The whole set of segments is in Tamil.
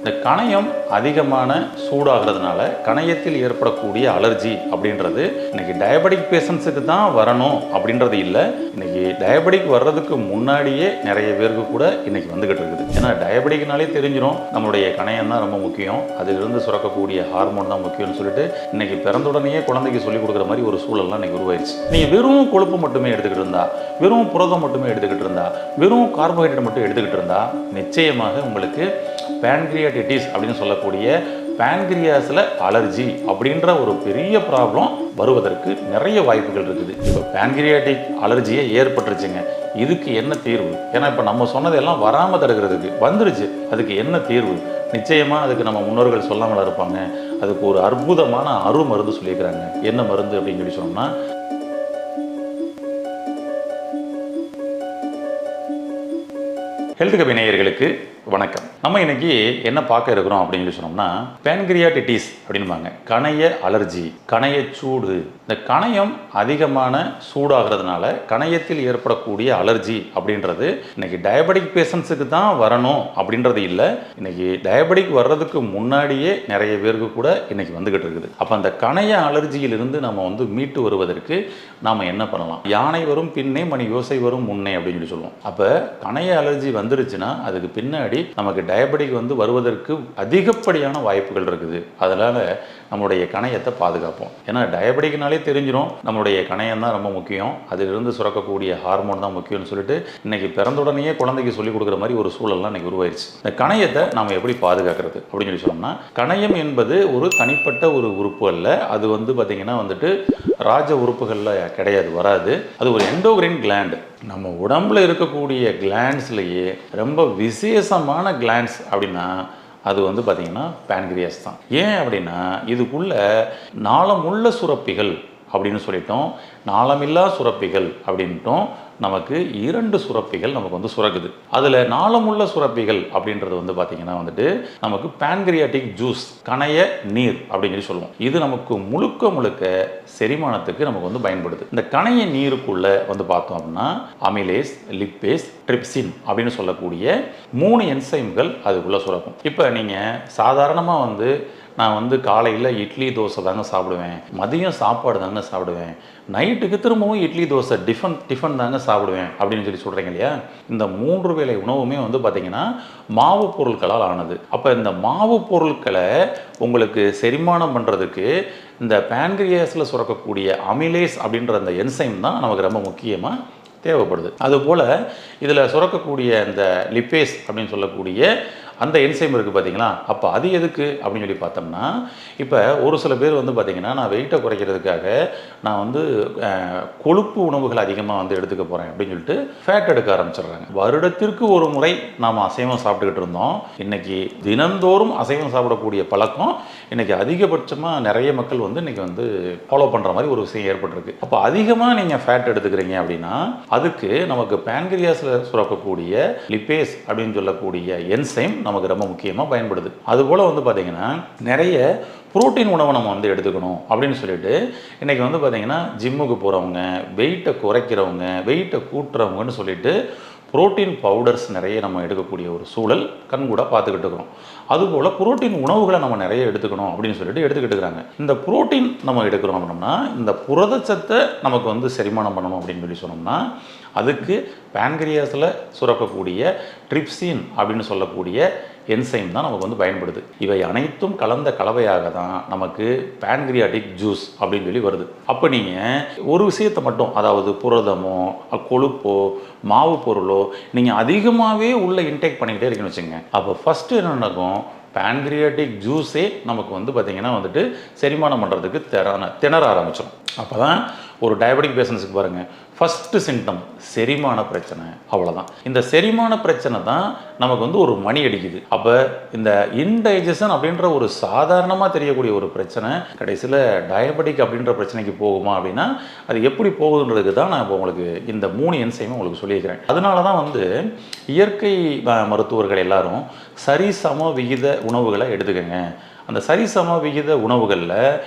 இந்த கணையம் அதிகமான சூடாகிறதுனால கணையத்தில் ஏற்படக்கூடிய அலர்ஜி அப்படின்றது இன்னைக்கு டயபெட்டிக் பேஷண்ட்ஸுக்கு தான் வரணும் அப்படின்றது இல்லை. இன்னைக்கு டயபெட்டிக் வர்றதுக்கு முன்னாடியே நிறைய பேருக்கு கூட இன்னைக்கு வந்துகிட்டு இருக்குது. ஏன்னா டயபெட்டிக்னாலே தெரிஞ்சிடும் நம்மளுடைய கணையம் தான் ரொம்ப முக்கியம், அதிலிருந்து சுரக்கக்கூடிய ஹார்மோன் தான் முக்கியம்னு சொல்லிட்டு இன்னைக்கு பிறந்துடனேயே குழந்தைக்கு சொல்லிக் கொடுக்குற மாதிரி ஒரு சூழல்லாம் இன்னைக்கு உருவாயிருச்சு. நீங்க வெறும் கொழுப்பு மட்டுமே எடுத்துக்கிட்டு இருந்தா, வெறும் புரதம் மட்டுமே எடுத்துக்கிட்டு இருந்தா, வெறும் கார்போஹைட்ரேட் மட்டும் எடுத்துக்கிட்டு இருந்தா நிச்சயமாக உங்களுக்கு பேன்கிரியாட்டிஸ் அப்படின்னு சொல்லக்கூடிய பேன்கிரியாஸில் அலர்ஜி அப்படின்ற ஒரு பெரிய ப்ராப்ளம் வருவதற்கு நிறைய வாய்ப்புகள் இருக்குது. இப்போ பேன்கிரியாட்டிக் அலர்ஜியே ஏற்பட்டுருச்சுங்க, இதுக்கு என்ன தீர்வு? ஏன்னா இப்போ நம்ம சொன்னதெல்லாம் வராமல் தடுக்கிறதுக்கு வந்துருச்சு, அதுக்கு என்ன தீர்வு? நிச்சயமாக அதுக்கு நம்ம முன்னோர்கள் சொல்லாமல் இருப்பாங்க. அதுக்கு ஒரு அற்புதமான மருந்து சொல்லியிருக்கிறாங்க. என்ன மருந்து அப்படின்னு சொல்லி சொன்னோம்னா, ஹெல்த் கபி நேயர்களுக்கு வணக்கம். நம்ம இன்னைக்கு என்ன பார்க்க இருக்கிறோம் அப்படின்னு சொல்லி சொன்னோம்னா, பேன்கிரியாட்டிஸ் அப்படின்பாங்க, கணைய அலர்ஜி, கணைய சூடு. இந்த கணையம் அதிகமான சூடாகிறதுனால கணையத்தில் ஏற்படக்கூடிய அலர்ஜி அப்படின்றது இன்னைக்கு டயபெட்டிக் பேஷண்ட்ஸுக்கு தான் வரணும் அப்படின்றது இல்லை. இன்னைக்கு டயபெட்டிக் வர்றதுக்கு முன்னாடியே நிறைய பேருக்கு கூட இன்னைக்கு வந்துகிட்டு இருக்குது. அப்போ அந்த கணைய அலர்ஜியிலிருந்து நம்ம மீட்டு வருவதற்கு நாம் என்ன பண்ணலாம்? யானை வரும் பின்னே மணி யோசை வரும் முன்னே அப்படின்னு சொல்லி சொல்லுவோம். அப்போ கணைய அலர்ஜி வந்துருச்சுன்னா அதுக்கு பின்னாடி நமக்கு டயபெட்டிக் வருவதற்கு அதிகப்படியான வாய்ப்புகள் இருக்குது. அதனால நம்மளுடைய கணையத்தை பாதுகாப்போம். ஏன்னா டயபெட்டிக்னாலே தெரிஞ்சிடும் நம்மளுடைய கணையம் தான் ரொம்ப முக்கியம், அதிலிருந்து சுரக்கக்கூடிய ஹார்மோன் தான் முக்கியம்னு சொல்லிட்டு இன்னைக்கு பிறந்துடனேயே குழந்தைக்கு சொல்லிக் கொடுக்குற மாதிரி ஒரு சூழல்லாம் இன்னைக்கு உருவாயிருச்சு. இந்த கணையத்தை நாம் எப்படி பாதுகாக்கிறது அப்படின்னு சொல்லி சொன்னோம்னா, கணையம் என்பது ஒரு தனிப்பட்ட ஒரு உறுப்பு அல்ல. அது பார்த்தீங்கன்னா ராஜ உறுப்புகளில் கிடையாது, வராது. அது ஒரு எண்டோக்ரைன் கிளாண்ட். நம்ம உடம்புல இருக்கக்கூடிய கிளாண்ட்ஸ்லேயே ரொம்ப விசேஷமான கிளாண்ட்ஸ் அப்படின்னா அது பார்த்தீங்கன்னா பேன்கிரியாஸ் தான். ஏன் அப்படின்னா இதுக்குள்ள நாளமுள்ள சுரப்பிகள் அப்படின்னு சொல்லிட்டோம், நாளமில்லா சுரப்பிகள் அப்படின்ட்டோம். நமக்கு 2 சுரப்பிகள் நமக்கு சுரக்குது. அதில் நாளமுள்ள சுரப்பிகள் அப்படின்றது பார்த்தீங்கன்னா நமக்கு பேன்கிரியாட்டிக் ஜூஸ், கணைய நீர் அப்படின்னு சொல்லி சொல்லுவோம். இது நமக்கு முழுக்க செரிமானத்துக்கு நமக்கு பயன்படுது. இந்த கணைய நீருக்குள்ள பார்த்தோம் அப்படின்னா அமிலேஸ், லிப்பேஸ், ட்ரிப்சின் அப்படின்னு சொல்லக்கூடிய 3 என்சைம்கள் அதுக்குள்ள சுரக்கும். இப்போ நீங்கள் சாதாரணமாக நான் காலையில் இட்லி தோசை தாங்க சாப்பிடுவேன், மதியம் சாப்பாடு தாங்க சாப்பிடுவேன், நைட்டுக்கு திரும்பவும் இட்லி தோசை டிஃபன் தாங்க சாப்பிடுவேன் அப்படின்னு சொல்லி சொல்கிறீங்க இல்லையா? இந்த 3 வேளை உணவுமே பார்த்தீங்கன்னா மாவு பொருட்களால் ஆனது. அப்போ இந்த மாவு பொருட்களை உங்களுக்கு செரிமானம் பண்ணுறதுக்கு இந்த பேன்கிரியாஸில் சுரக்கக்கூடிய அமிலேஸ் அப்படின்ற அந்த என்சைம் தான் நமக்கு ரொம்ப முக்கியமாக தேவைப்படுது. அதுபோல் இதில் சுரக்கக்கூடிய இந்த லிப்பேஸ் அப்படின்னு சொல்லக்கூடிய அந்த என்சைம் இருக்குது பார்த்தீங்களா? அப்போ அது எதுக்கு அப்படின்னு சொல்லி பார்த்தோம்னா, இப்போ ஒரு சில பேர் பார்த்தீங்கன்னா நான் வெயிட்டை குறைக்கிறதுக்காக நான் கொழுப்பு உணவுகள் அதிகமாக எடுத்துக்க போகிறேன் அப்படின்னு சொல்லிட்டு ஃபேட் எடுக்க ஆரம்பிச்சிடுறாங்க. வருடத்திற்கு ஒரு முறை நாம் அசைவம் சாப்பிட்டுக்கிட்டு இருந்தோம். இன்னைக்கு தினந்தோறும் அசைவம் சாப்பிடக்கூடிய பழக்கம் இன்னைக்கு அதிகபட்சமாக நிறைய மக்கள் இன்னைக்கு ஃபாலோ பண்ணுற மாதிரி ஒரு விஷயம் ஏற்பட்டிருக்கு. அப்போ அதிகமாக நீங்கள் ஃபேட் எடுத்துக்கிறீங்க அப்படின்னா அதுக்கு நமக்கு பேன்கிரியாஸில் சுரக்கக்கூடிய லிப்பேஸ் அப்படின்னு சொல்லக்கூடிய என்சைம் நமக்கு ரொம்ப முக்கியமாக பயன்படுது. அதுபோல் பார்த்தீங்கன்னா நிறைய புரோட்டீன் உணவை நம்ம எடுத்துக்கணும் அப்படின்னு சொல்லிட்டு இன்றைக்கி பார்த்தீங்கன்னா ஜிம்முக்கு போகிறவங்க, வெயிட்டை குறைக்கிறவங்க, வெயிட்டை கூட்டுறவங்கன்னு சொல்லிட்டு புரோட்டீன் பவுடர்ஸ் நிறைய நம்ம எடுக்கக்கூடிய ஒரு சூழல் கண்கூட பார்த்துக்கிட்டு இருக்கிறோம். அதுபோல் புரோட்டீன் உணவுகளை நம்ம நிறைய எடுத்துக்கணும் அப்படின்னு சொல்லிட்டு எடுத்துக்கிட்டு இருக்கிறாங்க. இந்த புரோட்டீன் நம்ம எடுக்கிறோம் அப்படின்னா இந்த புரதச்சத்தை நமக்கு செரிமானம் பண்ணணும் அப்படின்னு சொல்லி சொன்னோம்னா அதுக்கு பேன்கிரியாஸில் சுரக்கக்கூடிய ட்ரிப்சின் அப்படின்னு சொல்லக்கூடிய என்சைம் தான் நமக்கு பயன்படுது. இவை அனைத்தும் கலந்த கலவையாக தான் நமக்கு பேன்கிரியாட்டிக் ஜூஸ் அப்படின்னு சொல்லி வருது. அப்போ நீங்கள் ஒரு விஷயத்தை மட்டும், அதாவது புரதமோ கொழுப்போ மாவு பொருளோ நீங்கள் அதிகமாகவே உள்ள இன்டேக் பண்ணிக்கிட்டே இருக்குன்னு வச்சுங்க, அப்போ ஃபஸ்ட்டு என்ன நடக்கும்? பேன்கிரியாட்டிக் ஜூஸே நமக்கு பார்த்திங்கன்னா செரிமானம் பண்ணுறதுக்கு திணற ஆரம்பிச்சிடும். அப்போ தான் ஒரு டயபெட்டிக் பேஷண்ட்ஸுக்கு பாருங்கள், ஃபஸ்ட்டு சிம்டம் செரிமான பிரச்சனை, அவ்வளோதான். இந்த செரிமான பிரச்சனை தான் நமக்கு ஒரு மணி அடிக்குது. அப்போ இந்த இன்டைஜஷன் அப்படின்ற ஒரு சாதாரணமாக தெரியக்கூடிய ஒரு பிரச்சனை கடைசியில் டயபெட்டிக் அப்படின்ற பிரச்சனைக்கு போகுமா அப்படின்னா அது எப்படி போகுதுன்றதுக்கு தான் நான் இப்போ உங்களுக்கு இந்த 3 என்சைமும் உங்களுக்கு சொல்லியிருக்கிறேன். அதனால தான் இயற்கை மருத்துவர்கள் எல்லாரும் சரிசம விகித உணவுகளை எடுத்துக்கங்க. அந்த சரிசம விகித உணவுகளில்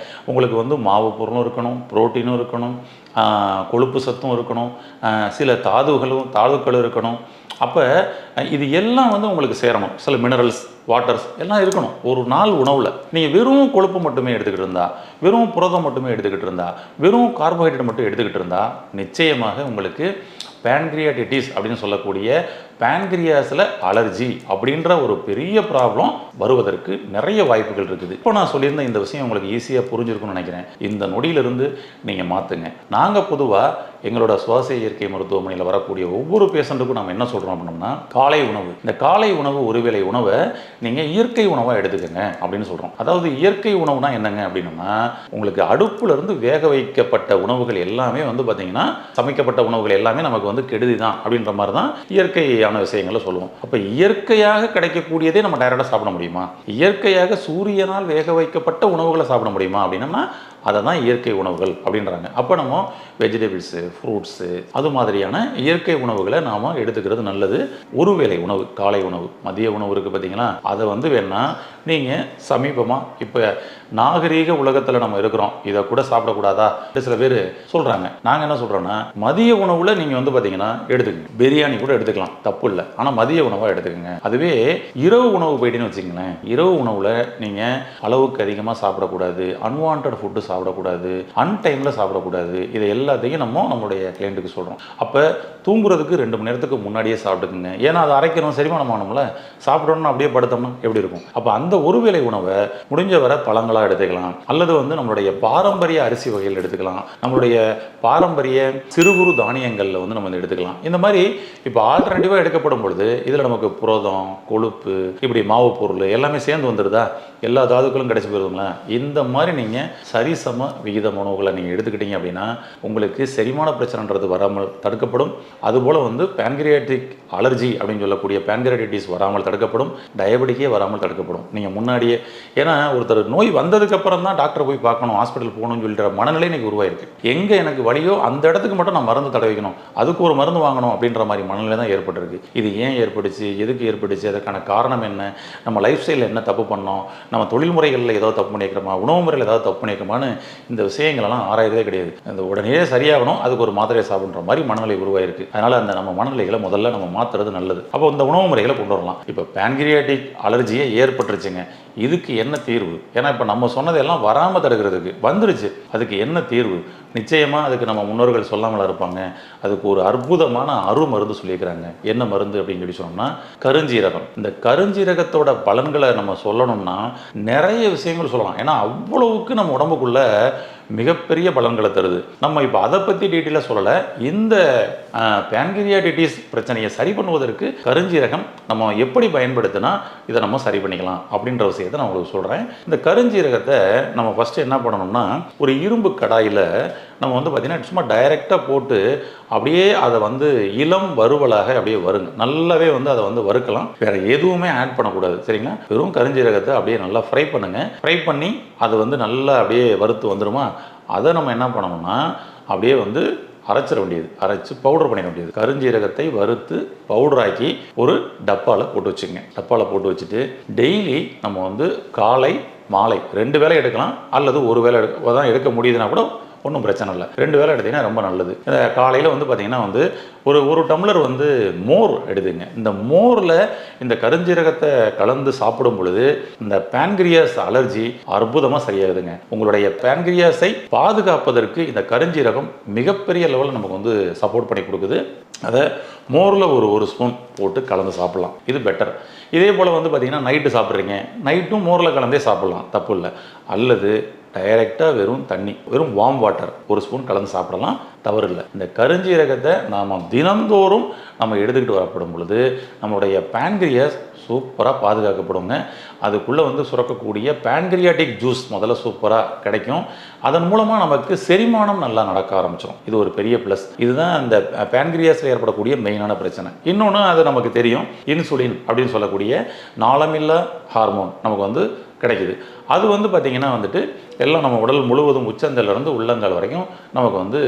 உங்களுக்கு மாவு பொருளும் இருக்கணும், புரோட்டீனும் இருக்கணும், கொழுப்பு சத்தும் இருக்கணும், சில தாதுக்களும் இருக்கணும். அப்போ இது எல்லாம் வந்து உங்களுக்கு சேரணும். சில மினரல்ஸ், வாட்டர்ஸ் எல்லாம் இருக்கணும் ஒரு நாள் உணவில். நீங்கள் வெறும் கொழுப்பு மட்டுமே எடுத்துக்கிட்டு இருந்தா, வெறும் புரதம் மட்டுமே எடுத்துக்கிட்டு இருந்தா, வெறும் கார்போஹைட்ரேட் மட்டும் எடுத்துக்கிட்டு இருந்தா நிச்சயமாக உங்களுக்கு பேன்கிரியாட்டிட்டிஸ் அப்படின்னு சொல்லக்கூடிய பேன்கிரியாஸில் அலர்ஜி அப்படின்ற ஒரு பெரிய ப்ராப்ளம் வருவதற்கு நிறைய வாய்ப்புகள் இருக்குது. இப்போ நான் சொல்லியிருந்த இந்த விஷயம் உங்களுக்கு ஈஸியாக புரிஞ்சிருக்கும்னு நினைக்கிறேன். இந்த நொடியிலிருந்து நீங்கள் மாற்றுங்க. நாங்கள் பொதுவாக எங்களோட சுவாச இயற்கை மருத்துவமனையில் வரக்கூடிய ஒவ்வொரு பேஷண்ட்டுக்கும் நம்ம என்ன சொல்கிறோம் அப்படின்னா, காலை உணவு, இந்த காலை உணவு ஒருவேளை உணவை நீங்கள் இயற்கை உணவாக எடுத்துக்கங்க அப்படின்னு சொல்கிறோம். அதாவது இயற்கை உணவுனா என்னங்க அப்படின்னா, உங்களுக்கு அடுப்புலேருந்து வேக வைக்கப்பட்ட உணவுகள் எல்லாமே வந்து பார்த்தீங்கன்னா, சமைக்கப்பட்ட உணவுகள் எல்லாமே நமக்கு வந்து கெடுதி தான் அப்படின்ற மாதிரி தான் இயற்கையான விஷயங்களை சொல்லுவோம். அப்போ இயற்கையாக கிடைக்கக்கூடியதே நம்ம டைரெக்டாக சாப்பிட முடியுமா? இயற்கையாக சூரியனால் வேக வைக்கப்பட்ட உணவுகளை சாப்பிட முடியுமா அப்படின்னா அதை தான் இயற்கை உணவுகள் அப்படின்றாங்க. அப்போ நம்ம வெஜிடபிள்ஸு, ஃப்ரூட்ஸு, அது மாதிரியான இயற்கை உணவுகளை நாம் எடுத்துக்கிறது நல்லது. ஒருவேளை உணவு, காலை உணவு, மதிய உணவு இருக்குது பார்த்தீங்களா, அதை வந்து வேணா நீங்கள் சமீபமாக இப்போ நாகரீக உலகத்தில் நம்ம இருக்கிறோம், இதை கூட சாப்பிடக்கூடாதா சில பேர் சொல்கிறாங்க. நாங்கள் என்ன சொல்கிறோன்னா, மதிய உணவில் நீங்கள் வந்து பார்த்தீங்கன்னா எடுத்துக்கங்க, பிரியாணி கூட எடுத்துக்கலாம், தப்பு இல்லை. ஆனால் மதிய உணவாக எடுத்துக்கங்க. அதுவே இரவு உணவு போயிட்டேன்னு வச்சுங்களேன், இரவு உணவில் நீங்கள் அளவுக்கு அதிகமாக சாப்பிடக்கூடாது, அன்வான்ட் ஃபுட்டு சாப்பிடக்கூடாது, அன்டைமில் சாப்பிடக்கூடாது. இதை எல்லாத்தையும் நம்மளுடைய கிளைண்ட்டுக்கு சொல்கிறோம். அப்போ தூங்குறதுக்கு 2 மணி நேரத்துக்கு முன்னாடியே சாப்பிட்டுக்குங்க. ஏன்னா அது அரைக்கணும், செரிமானம் ஆகணும்ல. சாப்பிடணும்னு அப்படியே படுத்தோம்னா எப்படி இருக்கும்? அப்போ அந்த ஒருவேளை உணவை முடிஞ்ச வரை பழங்களாக எடுத்துக்கலாம், அல்லது வந்து நம்மளுடைய பாரம்பரிய அரிசி வகைகள் எடுத்துக்கலாம், நம்மளுடைய பாரம்பரிய சிறு குறு தானியங்களில் வந்து நம்ம எடுத்துக்கலாம். இந்த மாதிரி இப்போ ஆல்டர்னேட்டிவாக எடுக்கப்படும் பொழுது இதில் நமக்கு புரதம், கொழுப்பு, இப்படி மாவு பொருள் எல்லாமே சேர்ந்து வந்துடுதா, எல்லா தாதுக்களும் கிடைச்சி போயிருதுங்களா. இந்த மாதிரி நீங்கள் சரிசம விகிதம் உணவுகளை நீங்கள் எடுத்துக்கிட்டீங்க அப்படின்னா உங்களுக்கு செரிமான பிரச்சனைன்றது வராமல் தடுக்கப்படும். அதுபோல் வந்து பேன்கிரியாட்டிக் அலர்ஜி அப்படின்னு சொல்லக்கூடிய பேன்கிரியாட்டிஸ் வராமல் தடுக்கப்படும், டயபெட்டிக்கே வராமல் தடுக்கப்படும். நீங்கள் முன்னாடியே, ஏன்னா ஒருத்தர் நோய் வந்ததுக்கப்புறம் தான் டாக்டரை போய் பார்க்கணும், ஹாஸ்பிட்டல் போகணும்னு சொல்லிட்டு மனநிலை இன்னைக்கு உருவாயிருக்கு. எங்கே எனக்கு வலியோ அந்த இடத்துக்கு மட்டும் நான் மருந்து தடவிக்கணும், அதுக்கு ஒரு மருந்து வாங்கணும் அப்படின்ற மாதிரி மனநிலை தான் ஏற்பட்டிருக்கு. இது ஏன் ஏற்பட்டுச்சு, எதுக்கு ஏற்பட்டுச்சு, அதற்கான காரணம் என்ன, நம்ம லைஃப் ஸ்டைலில் என்ன தப்பு பண்ணோம், நம்ம தொழில் முறைகளில் ஏதாவது தப்பு பண்ணிக்கிறோமா, உணவு முறையில் ஏதாவது தப்பு பண்ணிக்கிறோமான்னு இந்த விஷயங்களெல்லாம் ஆராயறதே கிடையாது. அந்த உடனே சரியாகணும், அதுக்கு ஒரு மாத்திரையை சாப்பிட்ற மாதிரி மனநிலை உருவாயிருக்கு. அதனால் அந்த நம்ம மனநிலைகளை முதல்ல நம்ம மாற்றுறது நல்லது. அப்போ இந்த உணவு முறைகளை கொண்டு வரலாம். இப்போ பேன்கிரியாட்டிக் அலர்ஜியை ஏற்பட்டுருச்சுங்க, இதுக்கு என்ன தீர்வு? ஏன்னா இப்போ நம்ம சொன்னதெல்லாம் வராமல் தடுக்கிறதுக்கு வந்துருச்சு, அதுக்கு என்ன தீர்வு? நிச்சயமாக அதுக்கு நம்ம முன்னோர்கள் சொல்லாமல் இருப்பாங்க. அதுக்கு ஒரு அற்புதமான மருந்து சொல்லியிருக்கிறாங்க. என்ன மருந்து அப்படின்னு சொல்லி சொன்னோம்னா கருஞ்சீரகம். இந்த கருஞ்சீரகத்தோட பலன்களை நம்ம சொல்லணும்னா நிறைய விஷயங்கள் சொல்லலாம். ஏன்னா அவ்வளவுக்கு நம்ம உடம்புக்குள்ள மிகப்பெரிய பலன்களை தருது. நம்ம இப்போ அதை பற்றி டீட்டெயிலாக சொல்லலை. இந்த பேன்கிரியாட்டிஸ் பிரச்சனையை சரி பண்ணுவதற்கு கருஞ்சீரகம் நம்ம எப்படி பயன்படுத்தினா இதை நம்ம சரி பண்ணிக்கலாம் அப்படின்ற விஷயத்தை நான் உங்களுக்கு சொல்கிறேன். இந்த கருஞ்சீரகத்தை நம்ம ஃபஸ்ட்டு என்ன பண்ணணும்னா, ஒரு இரும்பு கடாயில் நம்ம வந்து பார்த்திங்கன்னா சும்மா டைரெக்டாக போட்டு அப்படியே அதை வந்து இளம் வறுவலாக அப்படியே வருங்க. நல்லாவே வந்து அதை வந்து வறுக்கலாம், வேறு எதுவுமே ஆட் பண்ணக்கூடாது, சரிங்களா? வெறும் கருஞ்சீரகத்தை அப்படியே நல்லா ஃப்ரை பண்ணுங்கள். ஃப்ரை பண்ணி அது வந்து நல்லா அப்படியே வறுத்து வந்துடுமா, அதை நம்ம என்ன பண்ணணும்னா அப்படியே வந்து அரைச்சிட வேண்டியது, அரைச்சி பவுடர் பண்ணிட வேண்டியது. கருஞ்சீரகத்தை வறுத்து பவுடராக்கி ஒரு டப்பாவில் போட்டு வச்சுங்க. டப்பாவில் போட்டு வச்சுட்டு டெய்லி நம்ம வந்து காலை மாலை 2 வேளை எடுக்கலாம், அல்லது ஒரு வேளை தான் எடுக்க முடியுதுன்னா கூட ஒன்றும் பிரச்சனை இல்லை. 2 வேளை எடுத்திங்கன்னா ரொம்ப நல்லது. இந்த காலையில் வந்து பார்த்திங்கன்னா வந்து ஒரு டம்ளர் வந்து மோர் எடுத்துங்க. இந்த மோரில் இந்த கருஞ்சீரகத்தை கலந்து சாப்பிடும் பொழுது இந்த பேன்கிரியாஸ் அலர்ஜி அற்புதமாக சரியாகுதுங்க. உங்களுடைய பேன்கிரியாஸை பாதுகாப்பதற்கு இந்த கருஞ்சீரகம் மிகப்பெரிய லெவலில் நமக்கு வந்து சப்போர்ட் பண்ணி கொடுக்குது. அதை மோரில் ஒரு ஸ்பூன் போட்டு கலந்து சாப்பிட்லாம், இது பெட்டர். இதே போல் வந்து பார்த்திங்கன்னா நைட்டு சாப்பிட்றீங்க, நைட்டும் மோரில் கலந்தே சாப்பிட்லாம், தப்பு இல்லை. அல்லது டைரெக்டாக வெறும் தண்ணி, வெறும் வார்ம் வாட்டர் 1 ஸ்பூன் கலந்து சாப்பிடலாம், தவறு இல்லை. இந்த கருஞ்சீரகத்தை நாம் தினந்தோறும் நம்ம எடுத்துக்கிட்டு வரப்படும் பொழுது நம்மளுடைய பேன்கிரியாஸ் சூப்பராக பாதுகாக்கப்படுங்க. அதுக்குள்ளே வந்து சுரக்கக்கூடிய பேன்கிரியாட்டிக் ஜூஸ் முதல்ல சூப்பராக கிடைக்கும். அதன் மூலமாக நமக்கு செரிமானம் நல்லா நடக்க ஆரம்பிச்சிடும். இது ஒரு பெரிய ப்ளஸ். இதுதான் இந்த பேன்கிரியாஸில் ஏற்படக்கூடிய மெயினான பிரச்சனை. இன்னொன்று அது நமக்கு தெரியும், இன்சுலின் அப்படின்னு சொல்லக்கூடிய நாளமில்லா ஹார்மோன் நமக்கு வந்து கிடைக்குது. அது வந்து பார்த்திங்கன்னா வந்துட்டு எல்லாம் நம்ம உடல் முழுவதும் உச்சந்தலேருந்து உள்ளங்கால் வரைக்கும் நமக்கு வந்து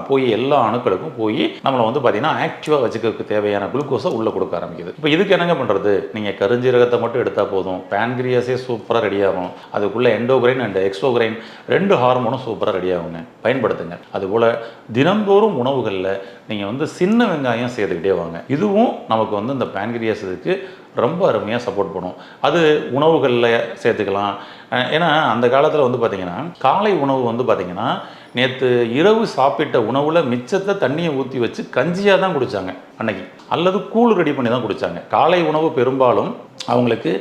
போய் எல்லா அணுக்களுக்கும் போய் நம்மளை வந்து பார்த்திங்கன்னா ஆக்டிவாக வச்சுக்கிறதுக்கு தேவையான குளுக்கோஸை உள்ளே கொடுக்க ஆரம்பிக்குது. இப்போ இதுக்கு என்னங்க பண்ணுறது? நீங்கள் கருஞ்சீரகத்தை மட்டும் எடுத்தால் போதும், பேன்கிரியாஸே சூப்பராக ரெடி ஆகும். அதுக்குள்ளே எண்டோக்ரைன் அண்ட் எக்ஸோக்ரைன் 2 ஹார்மோனும் சூப்பராக ரெடி ஆகுங்க. பயன்படுத்துங்க. அதுபோல் தினந்தோறும் உணவுகளில் நீங்கள் வந்து சின்ன வெங்காயம் சேர்த்துக்கிட்டே வாங்க. இதுவும் நமக்கு வந்து இந்த பேன்கிரியாஸுக்கு ரொம்ப அருமையாக சப்போர்ட் பண்ணும். அது உணவுகளில் சேர்த்துக்கலாம். ஏன்னா அந்த காலத்தில் வந்து பார்த்திங்கன்னா காலை உணவு வந்து பார்த்திங்கன்னா நேற்று இரவு சாப்பிட்ட உணவில் மிச்சத்தை தண்ணியை ஊற்றி வச்சு கஞ்சியாக தான் குடித்தாங்க அன்னைக்கு, அல்லது கூழ் ரெடி பண்ணி தான் குடித்தாங்க. காலை உணவு பெரும்பாலும் அவங்களுக்கு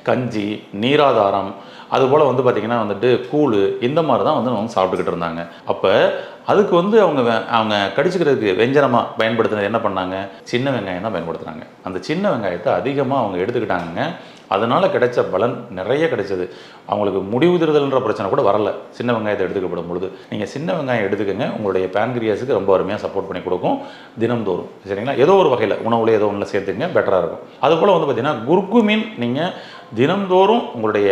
கஞ்சி, நீராதாரம், அதுபோல் வந்து பார்த்திங்கன்னா வந்துட்டு கூழ், இந்த மாதிரி தான் வந்து அவங்க சாப்பிட்டுக்கிட்டு இருந்தாங்க. அப்போ அதுக்கு வந்து அவங்க கடிச்சிக்கிறதுக்கு வெஞ்சனமாக பயன்படுத்துனது என்ன பண்ணாங்க? சின்ன வெங்காயம் தான் பயன்படுத்துனாங்க. அந்த சின்ன வெங்காயத்தை அதிகமாக அவங்க எடுத்துக்கிட்டாங்க. அதனால் கிடைச்ச பலன் நிறைய கிடைச்சது. அவங்களுக்கு முடிவுதிருதல்ன்ற பிரச்சனை கூட வரல சின்ன வெங்காயத்தை எடுத்துக்கப்படும் பொழுது. நீங்கள் சின்ன வெங்காயம் எடுத்துக்கங்க, உங்களுடைய பேன்கிரியாஸுக்கு ரொம்ப அருமையாக சப்போர்ட் பண்ணி கொடுக்கும் தினம்தோறும். சரிங்களா? ஏதோ ஒரு வகையில் உணவுல ஏதோ ஒன்றில் சேர்த்துங்க, பெட்டராக இருக்கும். அதுபோல் வந்து பார்த்திங்கன்னா குர்குமின் நீங்கள் தினம்தோறும் உங்களுடைய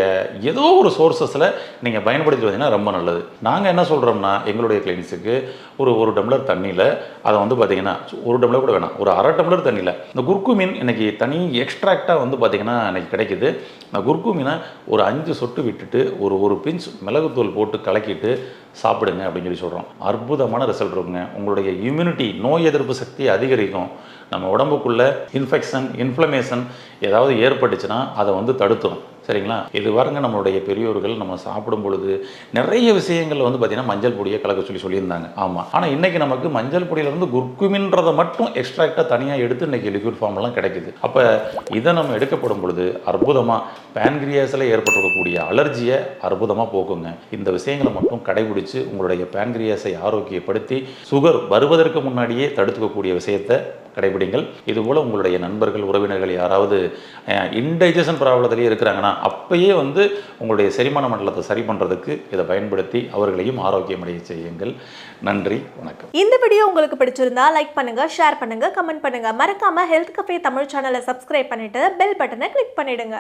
ஏதோ ஒரு சோர்ஸஸில் நீங்கள் பயன்படுத்தி வந்தீங்கன்னா ரொம்ப நல்லது. நாங்கள் என்ன சொல்கிறோம்னா எங்களுடைய கிளினிக்ஸுக்கு ஒரு டம்ளர் தண்ணியில் அதை வந்து பார்த்திங்கன்னா 1 டம்ளர் கூட வேணாம், ஒரு 1/2 டம்ளர் தண்ணியில் இந்த குர்குமின் இன்றைக்கி தனி எக்ஸ்ட்ராக்டாக வந்து பார்த்திங்கன்னா இன்றைக்கி கிடைக்குது. அந்த குர்குமினை ஒரு 5 சொட்டு விட்டுட்டு ஒரு பிஞ்ச் மிளகுத்தூள் போட்டு கலக்கிட்டு சாப்பிடுங்க அப்படின்னு சொல்லி சொல்கிறோம். அற்புதமான ரிசல்ட் இருக்குங்க. உங்களுடைய இம்யூனிட்டி, நோய் எதிர்ப்பு சக்தி அதிகரிக்கும். நம்ம உடம்புக்குள்ளே இன்ஃப்ளமேஷன் ஏதாவது ஏற்பட்டுச்சுன்னா அதை வந்து தடுத்துரும். சரிங்களா? இது பாருங்க, நம்மளுடைய பெரியோர்கள் நம்ம சாப்பிடும் பொழுது நிறைய விஷயங்கள் வந்து பார்த்திங்கன்னா மஞ்சள் பொடியை கலக்க சொல்லியிருந்தாங்க. ஆமாம். ஆனால் இன்றைக்கி நமக்கு மஞ்சள் பொடியிலேருந்து குர்குமின்றதை மட்டும் எக்ஸ்ட்ராக்டாக தனியாக எடுத்து இன்றைக்கி லிக்விட் ஃபார்ம்லாம் கிடைக்குது. அப்போ இதை நம்ம எடுக்கப்படும் பொழுது அற்புதமாக பேன்கிரியாஸில் ஏற்பட்டிருக்கக்கூடிய அலர்ஜியை அற்புதமாக போக்குங்க. இந்த விஷயங்களை மட்டும் கடைபிடிச்சு உங்களுடைய பேன்கிரியாஸை ஆரோக்கியப்படுத்தி சுகர் வருவதற்கு முன்னாடியே தடுத்துக்கக்கூடிய விஷயத்தை கடைபிடிங்கள். இதுபோல் உங்களுடைய நண்பர்கள், உறவினர்கள் யாராவது இன்டைஜஷன் ப்ராப்ளத்திலேயே இருக்கிறாங்கன்னா அப்பயே வந்து உங்களுடைய செரிமான மண்டலத்தை சரி பண்ணுறதுக்கு இதை பயன்படுத்தி அவர்களையும் ஆரோக்கியமடைய செய்யுங்கள். நன்றி, வணக்கம். இந்த வீடியோ உங்களுக்கு பிடிச்சிருந்தா லைக் பண்ணுங்க, ஷேர் பண்ணுங்க, கமெண்ட் பண்ணுங்க. மறக்காம ஹெல்த் கஃபே தமிழ் சேனலை சப்ஸ்கிரைப் பண்ணிட்டு பெல் பட்டனை கிளிக் பண்ணிடுங்க.